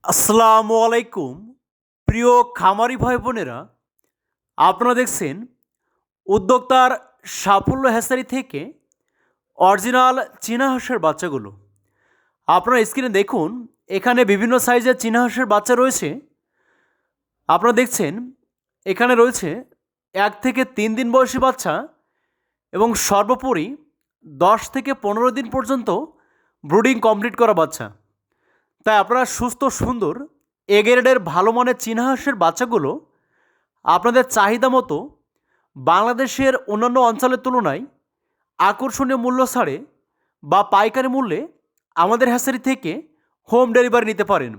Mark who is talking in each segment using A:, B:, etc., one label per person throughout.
A: আসসালামু আলাইকুম। প্রিয় খামারি ভাই বোনেরা, আপনারা দেখছেন উদ্যোক্তার সাফল্য হ্যাচারি থেকে অরিজিনাল চীনা হাঁসের বাচ্চাগুলো। আপনারা স্ক্রিনে দেখুন, এখানে বিভিন্ন সাইজের চীনা হাঁসের বাচ্চা রয়েছে। আপনারা দেখছেন এখানে রয়েছে 1 থেকে 3 দিন বয়সী বাচ্চা এবং সর্বোপরি 10 থেকে 15 দিন পর্যন্ত ব্রুডিং কমপ্লিট করা বাচ্চা। তাই আপনারা সুস্থ সুন্দর এ গ্রেডের ভালো মানের চীনা হাঁসের বাচ্চাগুলো আপনাদের চাহিদা মতো বাংলাদেশের অন্যান্য অঞ্চলের তুলনায় আকর্ষণীয় মূল্য ছাড়ে বা পাইকারি মূল্যে আমাদের হ্যাচারি থেকে হোম ডেলিভারি নিতে পারেন।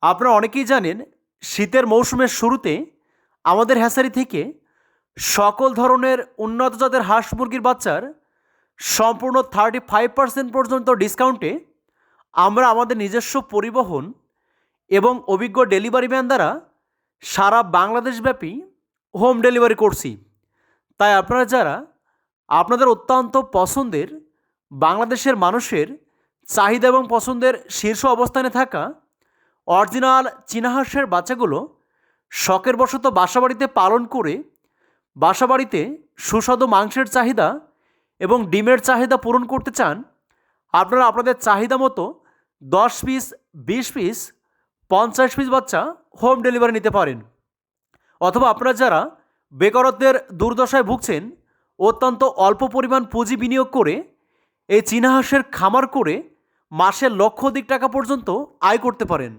A: আপনারা অনেকেই জানেন, শীতের মৌসুমের শুরুতে আমাদের হ্যাচারি থেকে সকল ধরনের উন্নত জাতের হাঁস মুরগির বাচ্চার সম্পূর্ণ 35% পর্যন্ত ডিসকাউন্টে আমরা আমাদের নিজস্ব পরিবহন এবং অভিজ্ঞ ডেলিভারি ম্যান দ্বারা সারা বাংলাদেশব্যাপী হোম ডেলিভারি করছি। তাই আপনারা যারা আপনাদের অত্যন্ত পছন্দের বাংলাদেশের মানুষের চাহিদা এবং পছন্দের শীর্ষ অবস্থানে থাকা অরিজিনাল চীনা হাঁসের বাচ্চাগুলো শখের বশত বাসাবাড়িতে পালন করে বাসাবাড়িতে সুস্বাদু মাংসের চাহিদা এবং ডিমের চাহিদা পূরণ করতে চান, আপনারা আপনাদের চাহিদা মতো 10 পিস, 20 পিস, 50 পিস বাচ্চা হোম ডেলিভারি নিতে পারেন। অথবা আপনারা যারা বেকারত্বের দুর্দশায় ভুগছেন, অত্যন্ত অল্প পরিমাণ পুঁজি বিনিয়োগ করে এই চীনা হাঁসের খামার করে মাসে লক্ষাধিক টাকা পর্যন্ত আয় করতে পারেন।